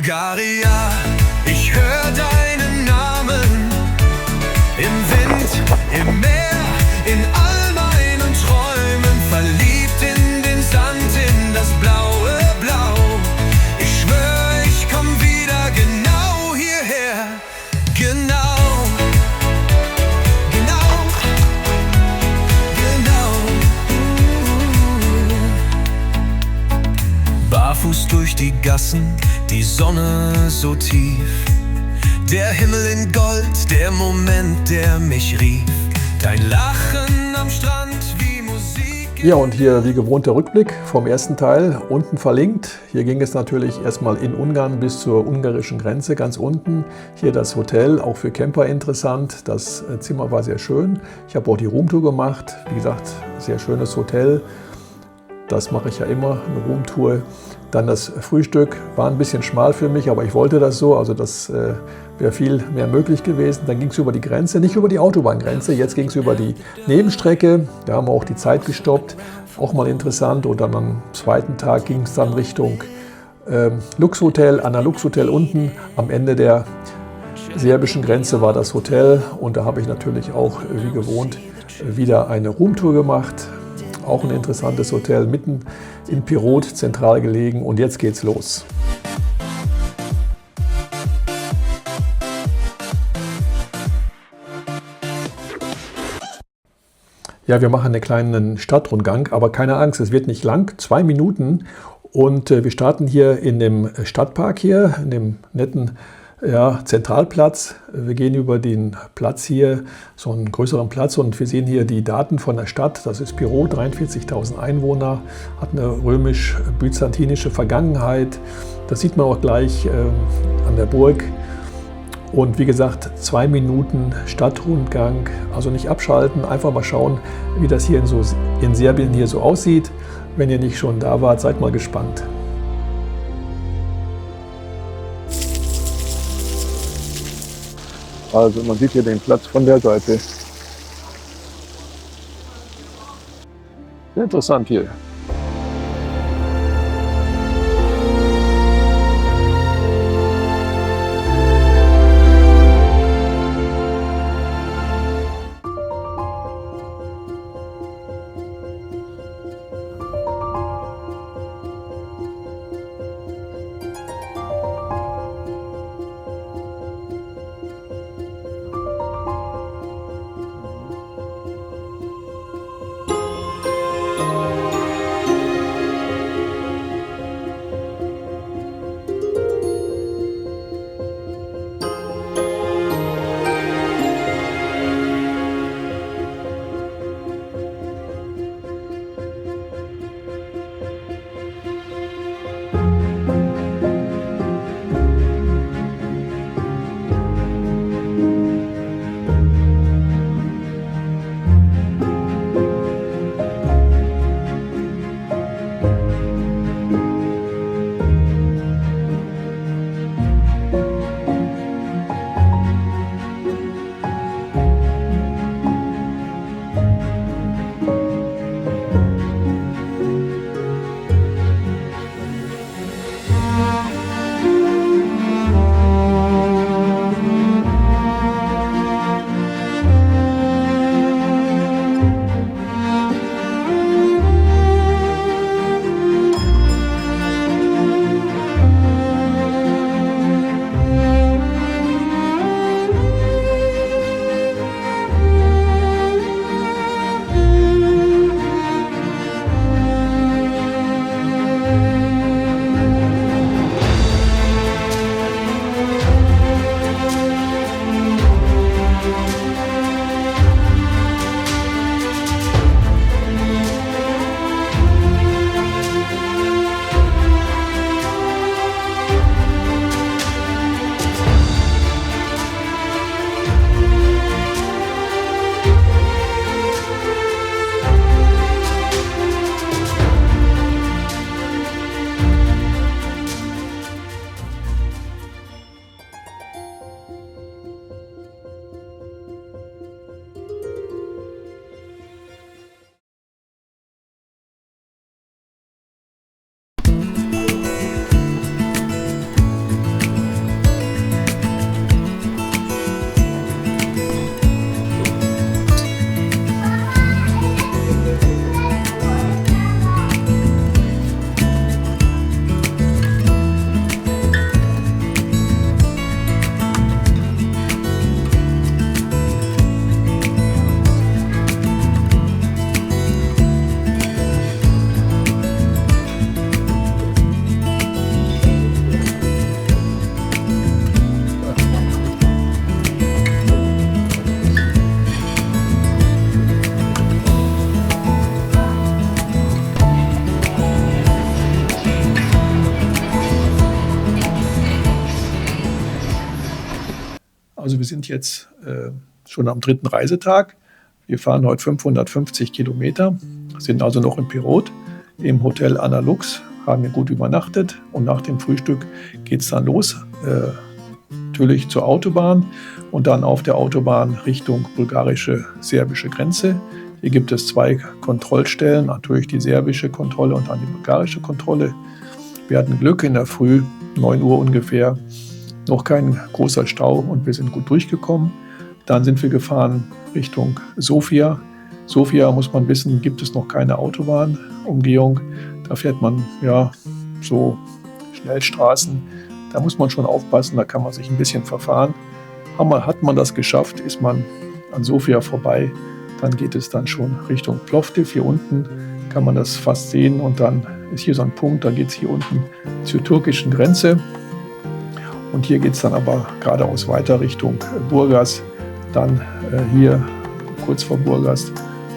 Bulgaria, ich höre deinen Namen im Wind, im Meer, in all meinen Träumen, verliebt in den Sand, in das blaue Blau. Ich schwöre, ich komm wieder genau hierher, genau, genau, genau. Barfuß durch die Gassen, die Sonne so tief, der Himmel in Gold, der Moment, der mich rief, dein Lachen am Strand wie Musik. Ja, und hier wie gewohnt der Rückblick vom ersten Teil, unten verlinkt. Hier ging es natürlich erstmal in Ungarn bis zur ungarischen Grenze, ganz unten. Hier das Hotel, auch für Camper interessant. Das Zimmer war sehr schön. Ich habe auch die Roomtour gemacht. Wie gesagt, sehr schönes Hotel. Das mache ich ja immer, eine Roomtour. Dann das Frühstück war ein bisschen schmal für mich, aber ich wollte das so. Also das wäre viel mehr möglich gewesen. Dann ging es über die Grenze, nicht über die Autobahngrenze, jetzt ging es über die Nebenstrecke. Da haben wir auch die Zeit gestoppt, auch mal interessant. Und dann am zweiten Tag ging es dann Richtung Luxhotel, Anna Luxhotel unten. Am Ende der serbischen Grenze war das Hotel und da habe ich natürlich auch wie gewohnt wieder eine Roomtour gemacht. Auch ein interessantes Hotel, mitten in Pirot, zentral gelegen. Und jetzt geht's los. Ja, wir machen einen kleinen Stadtrundgang, aber keine Angst, es wird nicht lang, 2 Minuten. Und wir starten hier in dem Stadtpark hier, in dem netten Zentralplatz. Wir gehen über den Platz hier, so einen größeren Platz, und wir sehen hier die Daten von der Stadt. Das ist Pirot, 43.000 Einwohner, hat eine römisch-byzantinische Vergangenheit. Das sieht man auch gleich an der Burg. Und wie gesagt, 2 Minuten Stadtrundgang, also nicht abschalten, einfach mal schauen, wie das hier in Serbien hier so aussieht. Wenn ihr nicht schon da wart, seid mal gespannt. Also man sieht hier den Platz von der Seite. Sehr interessant hier. Also wir sind jetzt schon am 3. Reisetag. Wir fahren heute 550 Kilometer, sind also noch in Pirot im Hotel Anna Lux, haben hier gut übernachtet und nach dem Frühstück geht es dann los, natürlich zur Autobahn und dann auf der Autobahn Richtung bulgarische-serbische Grenze. Hier gibt es 2 Kontrollstellen, natürlich die serbische Kontrolle und dann die bulgarische Kontrolle. Wir hatten Glück, in der Früh, 9 Uhr ungefähr, noch kein großer Stau und wir sind gut durchgekommen. Dann sind wir gefahren Richtung Sofia. Sofia, muss man wissen, gibt es noch keine Autobahnumgehung. Da fährt man ja so Schnellstraßen. Da muss man schon aufpassen, da kann man sich ein bisschen verfahren. Hat man das geschafft, ist man an Sofia vorbei, dann geht es dann schon Richtung Plovdiv. Hier unten kann man das fast sehen und dann ist hier so ein Punkt, da geht es hier unten zur türkischen Grenze. Und hier geht es dann aber geradeaus weiter Richtung Burgas. Dann hier kurz vor Burgas,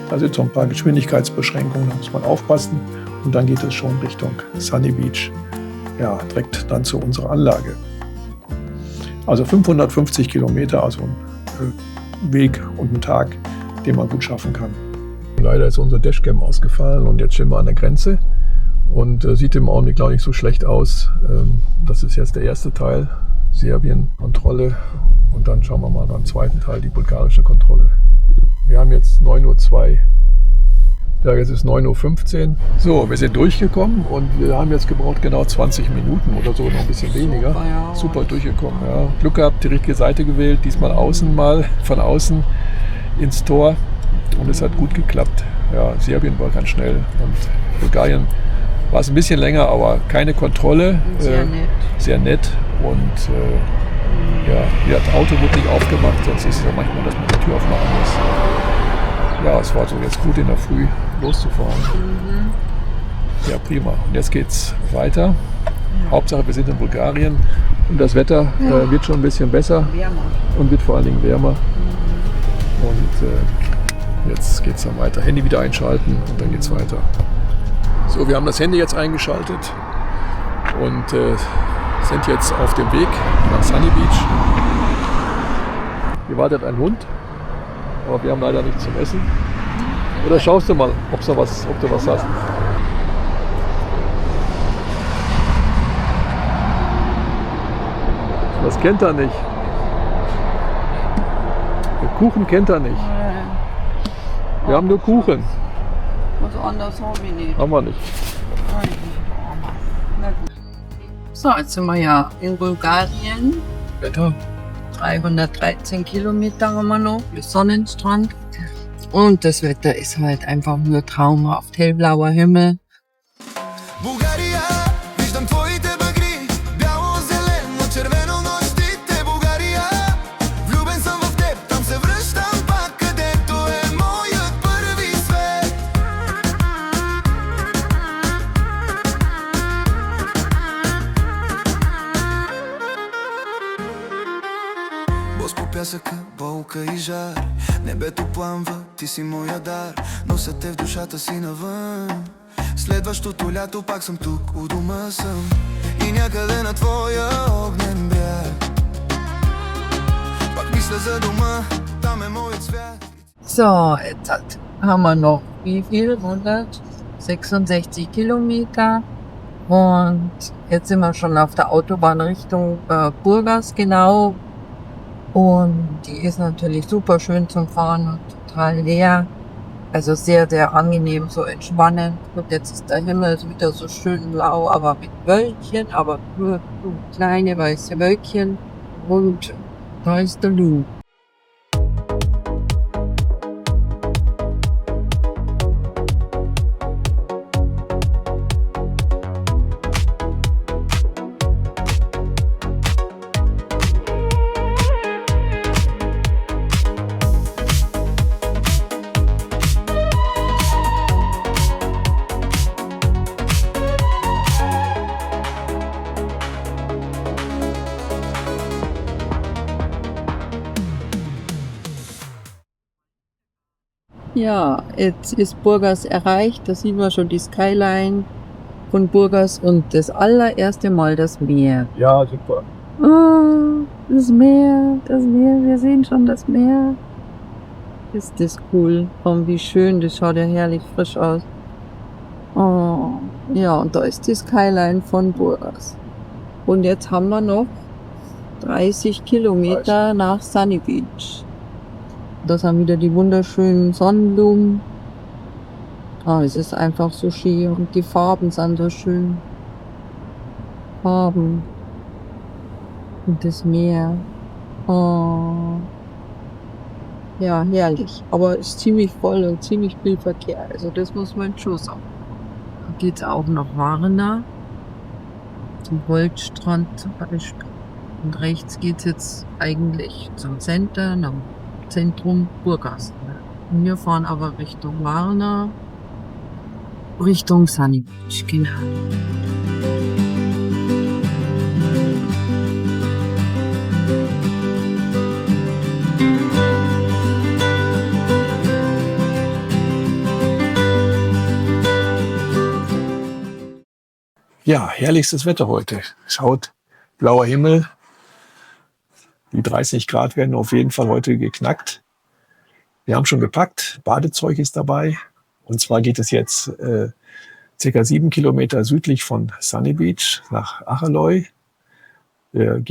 da sind so ein paar Geschwindigkeitsbeschränkungen, da muss man aufpassen. Und dann geht es schon Richtung Sunny Beach, ja, direkt dann zu unserer Anlage. Also 550 Kilometer, also ein Weg und ein Tag, den man gut schaffen kann. Leider ist unser Dashcam ausgefallen und jetzt stehen wir an der Grenze und sieht im Augenblick, glaube ich, nicht so schlecht aus. Das ist jetzt der erste Teil, Serbien-Kontrolle, und dann schauen wir mal beim zweiten Teil, die bulgarische Kontrolle. Wir haben jetzt 9:02 Uhr. Ja, jetzt ist 9:15 Uhr. So, wir sind durchgekommen und wir haben jetzt gebraucht genau 20 Minuten oder so, noch ein bisschen weniger. Super durchgekommen, ja. Glück gehabt, die richtige Seite gewählt, diesmal von außen ins Tor und es hat gut geklappt. Ja, Serbien war ganz schnell und Bulgarien war es ein bisschen länger, aber keine Kontrolle. Sehr nett und ja, das Auto wird nicht aufgemacht, sonst ist es ja manchmal, dass man die Tür aufmachen muss. Ja, es war so jetzt gut in der Früh loszufahren. Ja, prima. Und jetzt geht's weiter. Hauptsache, wir sind in Bulgarien und das Wetter wird schon ein bisschen besser und wird vor allen Dingen wärmer. Und jetzt geht's dann weiter. Handy wieder einschalten und dann geht's weiter. So, wir haben das Handy jetzt eingeschaltet und sind jetzt auf dem Weg nach Sunny Beach. Hier wartet ein Hund, aber wir haben leider nichts zum Essen. Oder schaust du mal, ob du was hast? Das kennt er nicht. Den Kuchen kennt er nicht. Wir haben nur Kuchen. Was anderes haben wir nicht. Haben wir nicht. Na gut. So, jetzt sind wir ja in Bulgarien. Wetter? 313 Kilometer haben wir noch bis Sonnenstrand. Und das Wetter ist halt einfach nur traumhaft. Hellblauer Himmel. Bulgaria, виждам твоите багри, бяло, зелено, червено нощите. Bulgaria, влюбен съм в теб, там се връщам пак, където е моят първи свет. Бос по пясъка, болка и жар, небето пламва, ти си моя дар, нося те в душата си навън. Следващото лято пак съм тук, у дома съм и някъде на твоя огнен бряг. Пак мисля за дома, там е моят свят. So, jetzt haben wir noch wie viel? 166 Kilometer. Und jetzt sind wir schon auf der Autobahn Richtung Burgas, genau. Und die ist natürlich super schön zum Fahren und total leer. Also sehr, sehr angenehm, so entspannend. Und jetzt ist der Himmel wieder so schön blau, aber mit Wölkchen, aber nur so kleine weiße Wölkchen. Und da ist der Lou. Ja, jetzt ist Burgas erreicht. Da sieht man schon die Skyline von Burgas und das allererste Mal das Meer. Ja, super. Das Meer, wir sehen schon das Meer. Ist das cool. Oh, wie schön, das schaut ja herrlich frisch aus. Oh, ja, und da ist die Skyline von Burgas. Und jetzt haben wir noch 30 Kilometer nach Sunny Beach. Da sind wieder die wunderschönen Sonnenblumen. Oh, es ist einfach so schön und die Farben sind so schön. Farben. Und das Meer. Oh. Ja, herrlich. Aber es ist ziemlich voll und ziemlich viel Verkehr. Also das muss man schon sagen. Da geht's auch noch Varna. Zum Goldstrand zum Beispiel. Und rechts geht's jetzt eigentlich zum Center, nach Zentrum Burgas. Und wir fahren aber Richtung Varna, Richtung Sunny Beach, genau. Ja, herrlichstes Wetter heute. Schaut, blauer Himmel. Die 30 Grad werden auf jeden Fall heute geknackt. Wir haben schon gepackt, Badezeug ist dabei. Und zwar geht es jetzt circa 7 Kilometer südlich von Sunny Beach nach Acheloi. Wir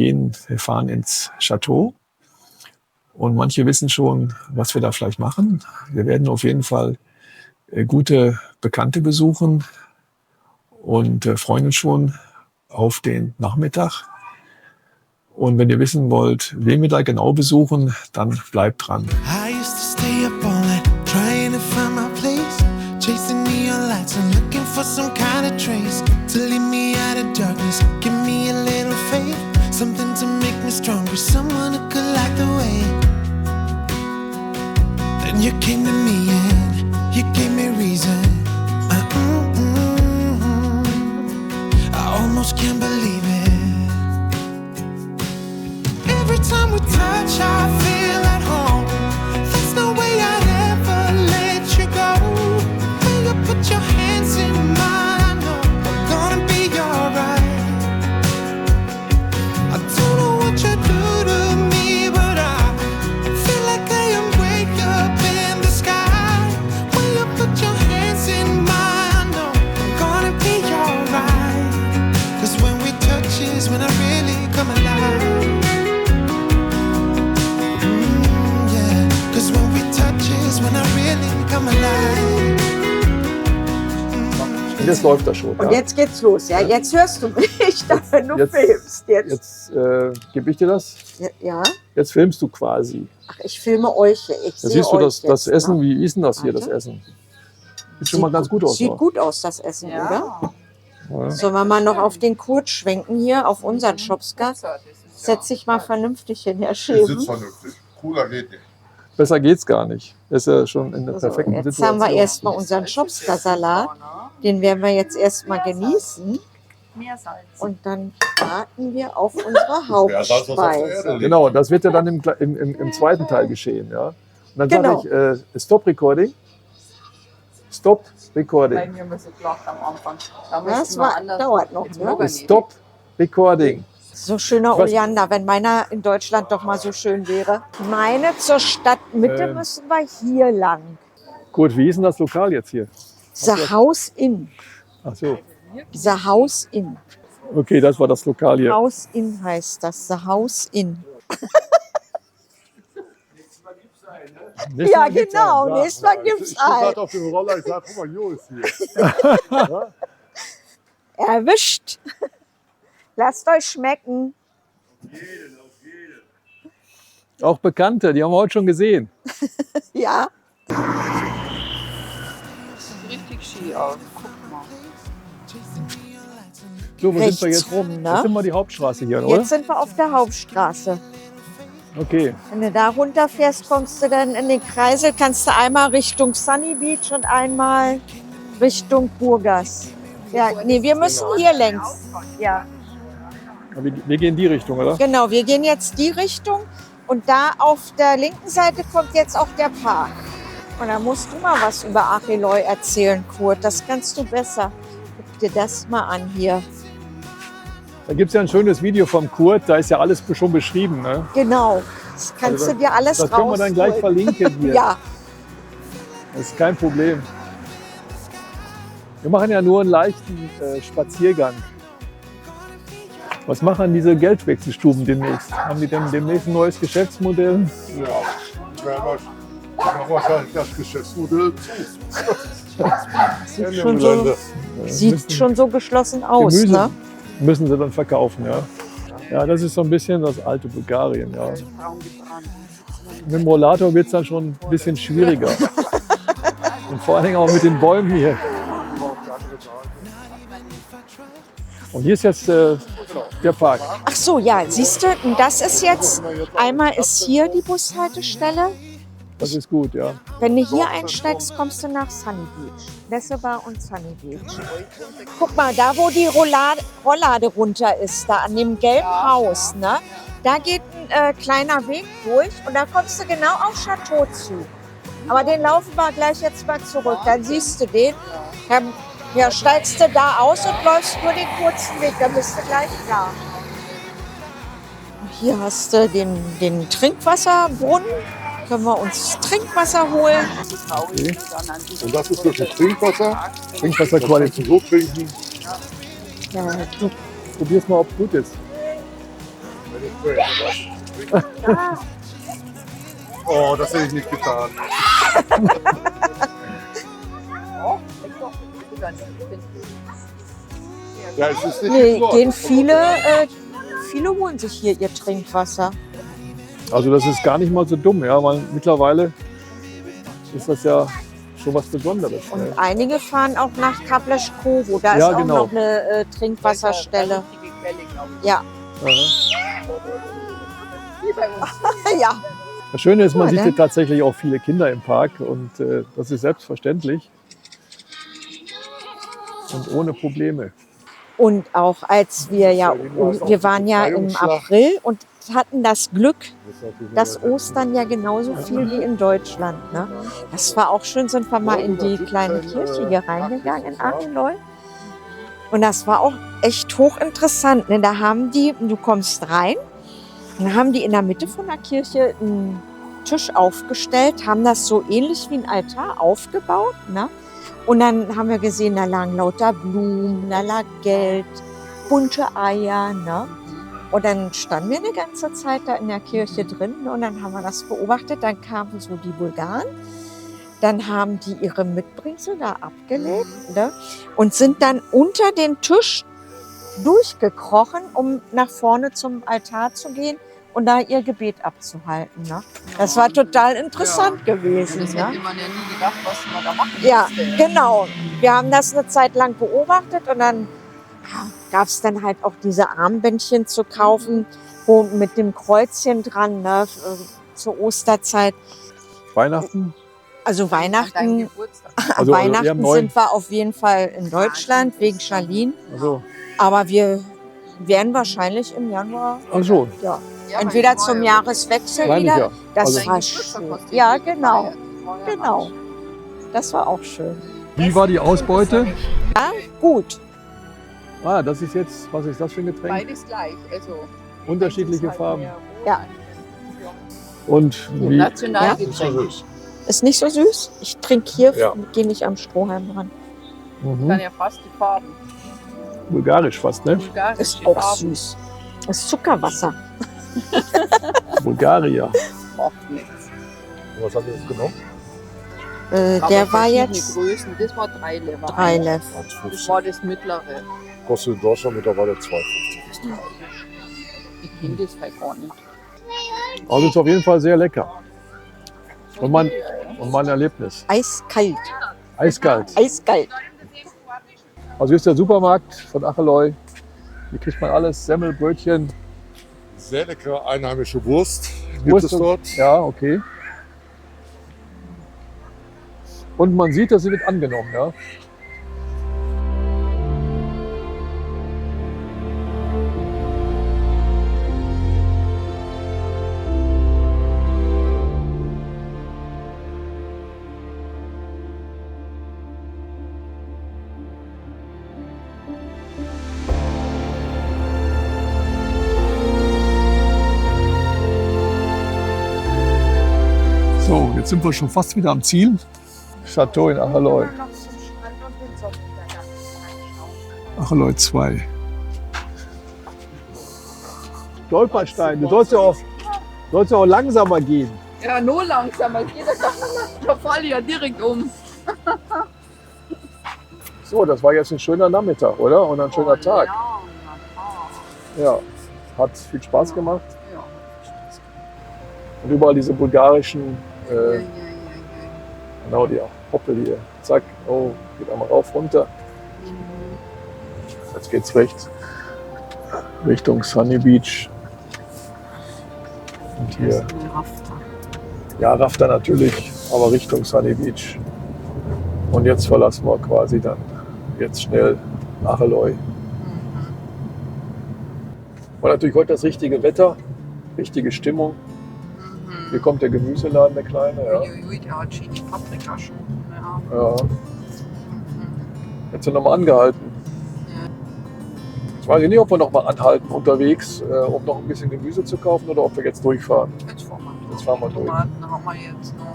fahren ins Chateau. Und manche wissen schon, was wir da vielleicht machen. Wir werden auf jeden Fall gute Bekannte besuchen und freuen uns schon auf den Nachmittag. Und wenn ihr wissen wollt, wen wir da genau besuchen, dann bleibt dran. I used to stay up all night trying to find my place, chasing neon lights and looking for some kind of trace to lead me out of darkness, give me a little faith, something to make me stronger, someone who could light the way. Then you came to me and you gave me reason. I almost can't believe it. Every time we touch, I feel at home. There's no way I'd ever let you go. When you put your hands in mine, I know I'm gonna be alright. I don't know what you do to me, but I feel like I am way up in the sky. When you put your hands in mine, I know I'm gonna be alright. 'Cause when we touch is when I really come alive. Und jetzt läuft das schon. Und Ja? jetzt geht's los, ja. Jetzt hörst du mich, wenn du filmst. Jetzt gebe ich dir das. Ja. Jetzt filmst du quasi. Ach, ich filme euch. Ich Da sehe siehst du euch das jetzt, Essen. ne? Wie ist denn das hier, Warte. das Essen? Sieht schon mal ganz gut aus. Sieht oder? gut aus, das Essen, oder? Ja. Sollen wir mal noch auf den Kurt schwenken hier, auf unseren Schopska? Setz dich mal vernünftig hin, Herr Ich Schäben. sitze vernünftig. Cooler geht nicht. Besser geht's gar nicht. Das ist ja schon in der perfekten Jetzt Situation. haben wir erstmal unseren Schopska-Salat. Den werden wir jetzt erstmal genießen. Und dann warten wir auf unsere Salz, was auf der Hauptspeise. Erde liegt. Genau, das wird ja dann im zweiten Teil geschehen. Ja? Und dann Genau. sage ich, Stop Recording. Stop Recording. Bei mir müssen gleich am Anfang. Da Das müssen wir anders dauert noch, ins ne? Bürger Stop Recording. So schöner Was- Oleander, wenn meiner in Deutschland doch mal so schön wäre. Meine zur Stadtmitte müssen wir hier lang. Gut, wie ist denn das Lokal jetzt hier? The House Inn. Ach so. The House Inn. Okay, das war das Lokal hier. House Inn heißt das. The House Inn. Nächstes Ja, Mal gibt's genau. einen, ja. Nächstes Mal gibt's Ich guck ein. grad auf den Roller, ich sag, guck mal, Jo ist hier. Erwischt. Lasst euch schmecken. Auch Bekannte, die haben wir heute schon gesehen. Ja. richtig Ski aus. Guck mal. So, wo sind wir Rechts jetzt? rum, Jetzt ne? sind wir die Hauptstraße hier, oder? Jetzt sind wir auf der Hauptstraße. Okay. Wenn du da runterfährst, kommst du dann in den Kreisel, kannst du einmal Richtung Sunny Beach und einmal Richtung Burgas. Ja, nee, wir müssen hier längs. Ja, Aber wir gehen in die Richtung, oder? genau, wir gehen jetzt die Richtung und da auf der linken Seite kommt jetzt auch der Park. Und da musst du mal was über Acheloi erzählen, Kurt. Das kannst du besser. Guck dir das mal an hier. Da gibt es ja ein schönes Video vom Kurt, da ist ja alles schon beschrieben. Ne? Genau. Das kannst Also du dir alles Das können wir dann gleich rausholen. verlinken hier. Ja, Das ist kein Problem. Wir machen ja nur einen leichten Spaziergang. Was machen diese Geldwechselstuben demnächst? Haben die denn demnächst ein neues Geschäftsmodell? Ja, machen wir halt das Geschäftsmodell zu. sieht schon so, sieht schon so geschlossen aus. Gemüse Ne? müssen sie dann verkaufen, ja. Ja, das ist so ein bisschen das alte Bulgarien, ja. Mit dem Rollator wird es dann schon ein bisschen schwieriger. Und vor allen Dingen auch mit den Bäumen hier. Und hier ist jetzt der Park. Ach so, ja, siehst du, und das ist jetzt, einmal ist hier die Bushaltestelle. Das ist gut, ja. Wenn du hier einsteigst, kommst du nach Sunny Beach. Nessebar und Sunny Beach. Guck mal, da wo die Rolllade runter ist, da an dem gelben Haus, ne? Da geht ein kleiner Weg durch und da kommst du genau auf Chateau zu. Aber den laufen wir gleich jetzt mal zurück. Dann siehst du den. Ja, steigst du da aus und läufst nur den kurzen Weg, dann bist du gleich da. Hier hast du den Trinkwasserbrunnen. Können wir uns Trinkwasser holen. Und das ist wirklich Trinkwasser. Trinkwasserqualität. So trinken. Ja, du, Probier's mal, ob es gut ist. Oh, das hätte ich nicht getan. Ja, es ist nicht nee, Chlor. gehen viele holen sich hier ihr Trinkwasser. Also das ist gar nicht mal so dumm, ja, weil mittlerweile ist das ja schon was Besonderes. Und Ne? einige fahren auch nach Kapleškovo. Da Ja, ist auch genau. noch eine Trinkwasserstelle. Ja. Ja. Das Schöne ist, man Ja, sieht ne? hier tatsächlich auch viele Kinder im Park und das ist selbstverständlich und ohne Probleme. Und auch als wir waren ja im April und hatten das Glück, dass Ostern ja genauso viel wie in Deutschland. Ne? Das war auch schön, sind wir mal in die kleine Kirche hier reingegangen in Acheloy. Und das war auch echt hochinteressant. Ne? Da haben die, du kommst rein, dann haben die in der Mitte von der Kirche einen Tisch aufgestellt, haben das so ähnlich wie ein Altar aufgebaut. Ne? Und dann haben wir gesehen, da lagen lauter Blumen, da lag Geld, bunte Eier. Ne? Und dann standen wir eine ganze Zeit da in der Kirche drin und dann haben wir das beobachtet. Dann kamen so die Bulgaren, dann haben die ihre Mitbringsel da abgelegt ne? Und sind dann unter den Tisch durchgekrochen, um nach vorne zum Altar zu gehen und da ihr Gebet abzuhalten. Ne? Das war total interessant gewesen. Das Ne? hätte man ja nie gedacht, was man da machen Ja, müsste. genau. Wir haben das eine Zeit lang beobachtet und dann gab es dann halt auch diese Armbändchen zu kaufen, wo mit dem Kreuzchen dran, ne, zur Osterzeit. Weihnachten? Also An deinem Weihnachten, Geburtstag. Also eher Weihnachten im Neuen. sind wir auf jeden Fall in Deutschland wegen Charlene. Also, Aber wir werden wahrscheinlich im Januar, ach schon, ja, Ja, entweder weil zum vorher- Jahreswechsel meine ich wieder. ja. Das Also- Dein war Geburtstag schön. hast du Ja, nicht genau. gefeiert. Vorher Genau. auch. Das war auch schön. Wie war die Ausbeute? Gut. Ah, das ist jetzt, was ist das für ein Getränk? Beides gleich. Also Unterschiedliche halt Farben. mehr rot, Ja. eins ist Und wie, Nationalgetränk. Ist nicht so süß. Ich trinke hier, Ja. gehe nicht am Strohhalm ran. Dann ja fast die Farben. bulgarisch fast, ne? Bulgarische Ist auch Farben. süß. Das ist Zuckerwasser. Bulgarier. Macht nichts. Was hat ihr jetzt genommen? Der Aber war verschiedene jetzt Größen. Das war 3 Lever. 3 Lev. Das war das mittlere. Kostet in Deutschland mittlerweile 2,50. Ich kenne das halt gar nicht. Also ist auf jeden Fall sehr lecker. Und mein Erlebnis. Eiskalt. Eiskalt. Eiskalt. Also hier ist der Supermarkt von Acheloy. Hier kriegt man alles, Semmel, Brötchen, Sehr leckere einheimische Wurst gibt Wurst es und- dort. Ja, okay. Und man sieht, dass sie wird angenommen, ja. So, jetzt sind wir schon fast wieder am Ziel. Chateau in Acheleu. Acheleu 2. Stolperstein, du sollst ja auch langsamer gehen. Ja, nur langsamer. Ich gehe da falle ich ja direkt um. So, das war jetzt ein schöner Nachmittag, oder? Und ein schöner Tag. Ja, hat viel Spaß gemacht. Ja. Und überall diese bulgarischen, genau die Hoppel hier. Zack, oh, geht einmal rauf, runter. Jetzt geht's rechts Richtung Sunny Beach. Und hier, ja, Rafter natürlich, aber Richtung Sunny Beach. Und jetzt verlassen wir quasi dann jetzt schnell Acheleu. War natürlich heute das richtige Wetter, richtige Stimmung. Hier kommt der Gemüseladen, der kleine. Ja. Uiuiui, der hat Chili Paprika schon. Ja. Ja. Jetzt sind wir nochmal angehalten. Ich weiß nicht, ob wir nochmal anhalten unterwegs, um noch ein bisschen Gemüse zu kaufen oder ob wir jetzt durchfahren. Jetzt fahren wir durch. Tomaten haben wir jetzt noch.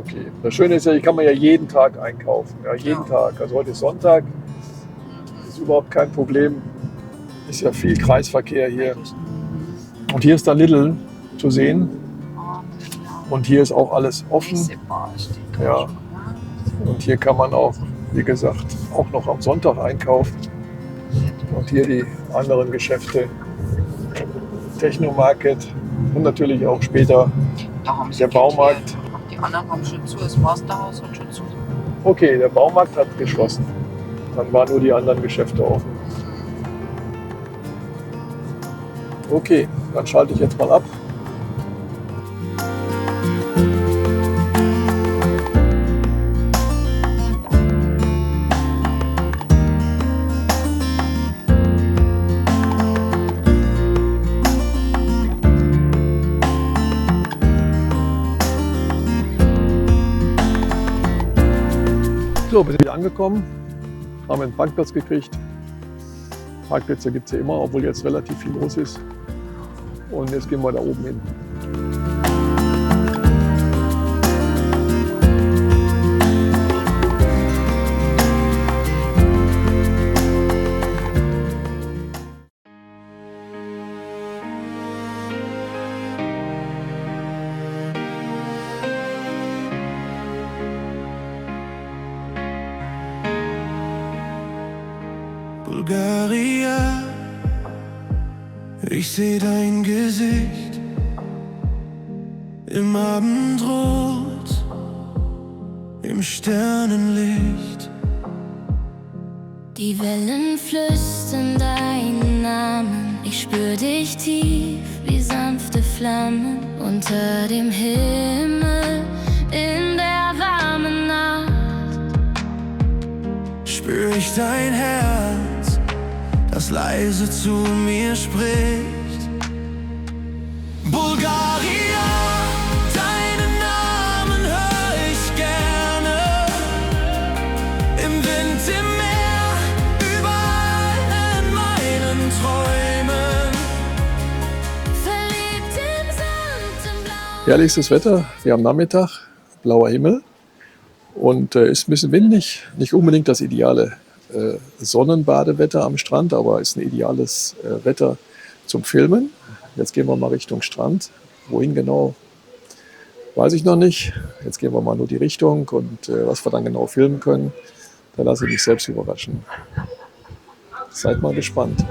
Okay. Das Schöne ist ja, hier kann man ja jeden Tag einkaufen. Ja, jeden Tag. Also heute ist Sonntag. Ist überhaupt kein Problem. Ist ja viel Kreisverkehr hier. Und hier ist der Lidl zu sehen. Und hier ist auch alles offen. Ja. Und hier kann man auch, wie gesagt, auch noch am Sonntag einkaufen. Und hier die anderen Geschäfte. Technomarket und natürlich auch später der Baumarkt. Die anderen haben schon zu, das Masterhaus hat schon zu. Okay, der Baumarkt hat geschlossen. Dann waren nur die anderen Geschäfte offen. Okay, dann schalte ich jetzt mal ab. So, wir sind wieder angekommen, haben einen Parkplatz gekriegt. Parkplätze gibt es ja immer, obwohl jetzt relativ viel los ist. Und jetzt gehen wir da oben hin. Bulgaria, ich seh dein Gesicht im Abendrot, im Sternenlicht. Die Wellen flüstern deinen Namen, ich spür dich tief wie sanfte Flammen unter dem Himmel in der warmen Nacht. Spür ich dein Herz, das leise zu mir spricht. Bulgaria, deinen Namen hör ich gerne. Im Wind, im Meer, überall in meinen Träumen. Verliebt im Sand, im Blau. Herrlichstes Wetter, wir haben Nachmittag, blauer Himmel und ist ein bisschen windig. Nicht unbedingt das ideale Sonnenbadewetter am Strand, aber ist ein ideales Wetter zum Filmen. Jetzt gehen wir mal Richtung Strand. Wohin genau, weiß ich noch nicht. Jetzt gehen wir mal nur die Richtung und was wir dann genau filmen können, da lasse ich mich selbst überraschen. Seid mal gespannt.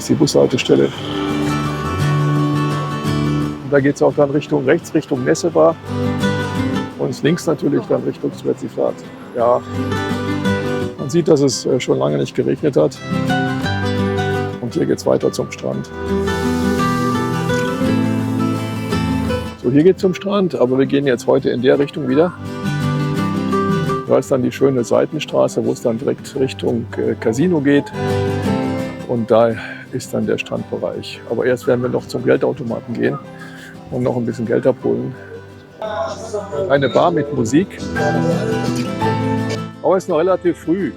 ist die Bushaltestelle. Und da geht es auch dann Richtung rechts, Richtung Nessebar. Und links natürlich dann Richtung Svetsiflat. Ja, man sieht, dass es schon lange nicht geregnet hat. Und hier geht es weiter zum Strand. So, hier geht es zum Strand, aber wir gehen jetzt heute in der Richtung wieder. Da ist dann die schöne Seitenstraße, wo es dann direkt Richtung Casino geht. Und da ist dann der Strandbereich. Aber erst werden wir noch zum Geldautomaten gehen und noch ein bisschen Geld abholen. Eine Bar mit Musik. Aber es ist noch relativ früh.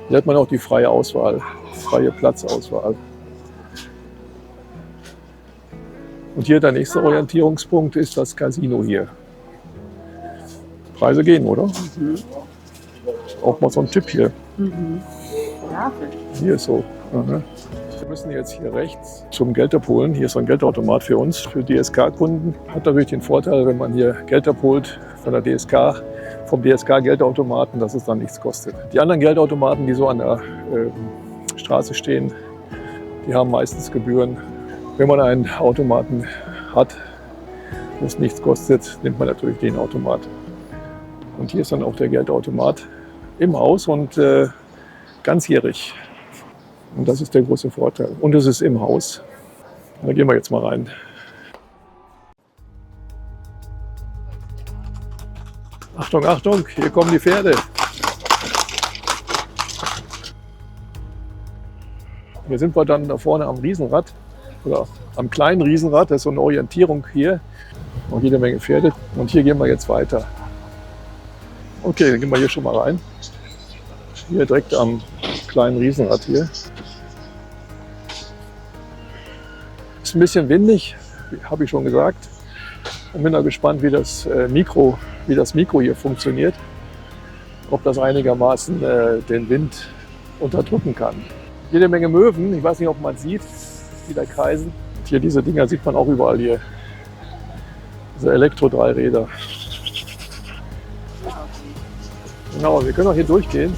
Hier hat man auch die freie Auswahl, freie Platzauswahl. Und hier der nächste Orientierungspunkt ist das Casino hier. Preise gehen, oder? Mhm. Auch mal so ein Tipp hier. Mhm. Hier ist so. Aha. Wir müssen jetzt hier rechts zum Geld abholen. Hier ist so ein Geldautomat für uns, für DSK-Kunden. Hat natürlich den Vorteil, wenn man hier Geld abholt von der DSK, vom DSK-Geldautomaten, dass es dann nichts kostet. Die anderen Geldautomaten, die so an der Straße stehen, die haben meistens Gebühren. Wenn man einen Automaten hat, wo es nichts kostet, nimmt man natürlich den Automat. Und hier ist dann auch der Geldautomat im Haus und ganzjährig. Und das ist der große Vorteil. Und es ist im Haus. Und da gehen wir jetzt mal rein. Achtung, Achtung, hier kommen die Pferde. Hier sind wir dann da vorne am Riesenrad oder am kleinen Riesenrad. Das ist so eine Orientierung hier. Und jede Menge Pferde. Und hier gehen wir jetzt weiter. Okay, dann gehen wir hier schon mal rein. Hier direkt am kleinen Riesenrad hier. Ist ein bisschen windig, habe ich schon gesagt. Und bin da gespannt, wie das Mikro hier funktioniert. Ob das einigermaßen den Wind unterdrücken kann. Jede Menge Möwen, ich weiß nicht, ob man sieht, die da kreisen. Und hier diese Dinger sieht man auch überall hier. Diese Elektro-Dreiräder. Genau, wir können auch hier durchgehen.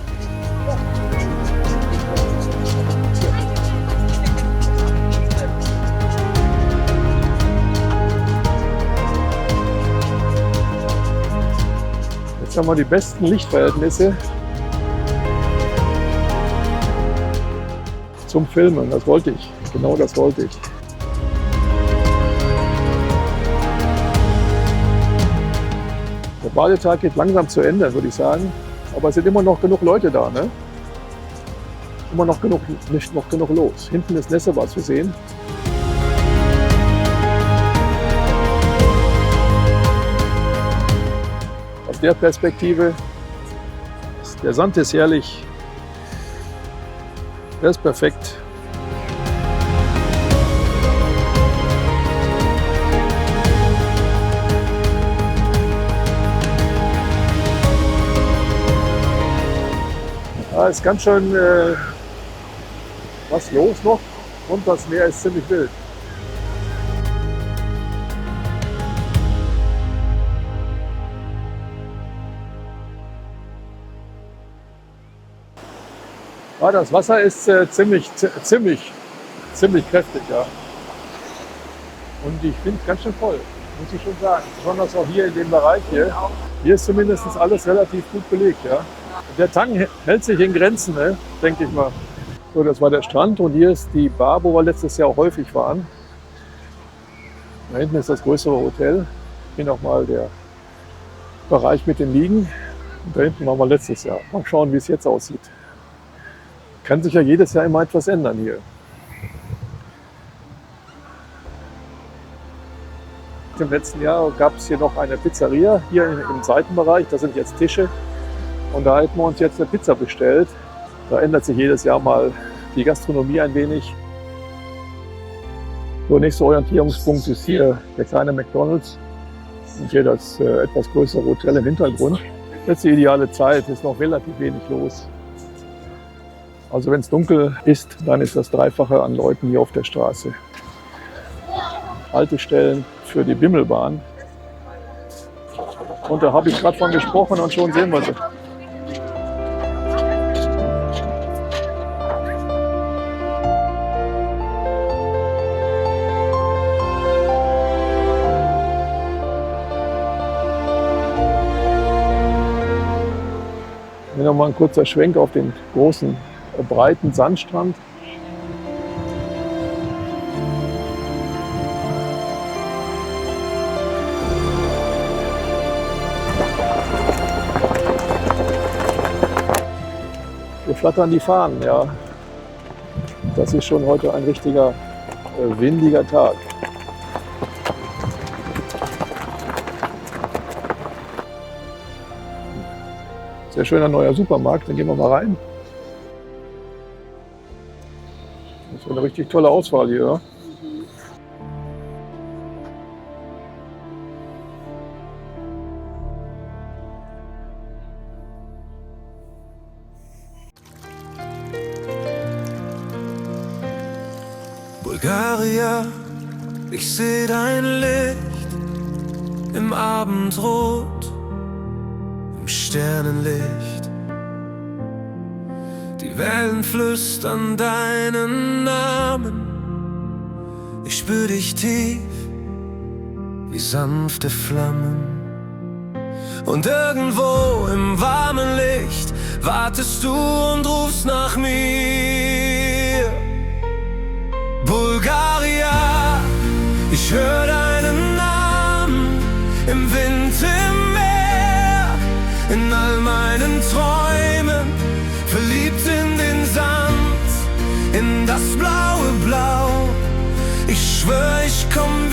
Jetzt haben wir die besten Lichtverhältnisse zum Filmen. Das wollte ich. Genau das wollte ich. Der Badetag geht langsam zu Ende, würde ich sagen. Aber es sind immer noch genug Leute da, ne? Immer noch genug, nicht noch genug los. Hinten ist Nessebar zu sehen. Aus der Perspektive, der Sand ist herrlich. Der ist perfekt. Da ist ganz schön was los noch und das Meer ist ziemlich wild. Ja, das Wasser ist ziemlich kräftig, ja. Und ich finde es ganz schön voll, muss ich schon sagen. Besonders auch hier in dem Bereich hier. Hier ist zumindest alles relativ gut belegt, ja. Der Tang hält sich in Grenzen, ne? Denke ich mal. So, das war der Strand und hier ist die Bar, wo wir letztes Jahr auch häufig waren. Da hinten ist das größere Hotel. Hier nochmal der Bereich mit den Liegen. Und da hinten waren wir letztes Jahr. Mal schauen, wie es jetzt aussieht. Kann sich ja jedes Jahr immer etwas ändern hier. Im letzten Jahr gab es hier noch eine Pizzeria, hier im Seitenbereich. Das sind jetzt Tische. Und da hätten wir uns jetzt eine Pizza bestellt. Da ändert sich jedes Jahr mal die Gastronomie ein wenig. Der nächste Orientierungspunkt ist hier der kleine McDonald's. Und hier das etwas größere Hotel im Hintergrund. Jetzt die ideale Zeit, ist noch relativ wenig los. Also wenn es dunkel ist, dann ist das Dreifache an Leuten hier auf der Straße. Haltestellen für die Bimmelbahn. Und da habe ich gerade von gesprochen und schon sehen wir sie. Hier nochmal ein kurzer Schwenk auf den großen, breiten Sandstrand. Hier flattern die Fahnen, ja. Das ist schon heute ein richtiger windiger Tag. Sehr schöner neuer Supermarkt, dann gehen wir mal rein. Das ist eine richtig tolle Auswahl hier. Ja? Bulgaria, ich seh dein Licht im Abendrot, im Sternenlicht. Die Wellen flüstern deinen Namen. Ich spür dich tief wie sanfte Flammen. Und irgendwo im warmen Licht wartest du und rufst nach mir. Bulgaria, ich hör deinen Namen im Wind, im Meer, in all meinen Träumen, verliebt in den Sand, in das blaue Blau. Ich schwör, ich komm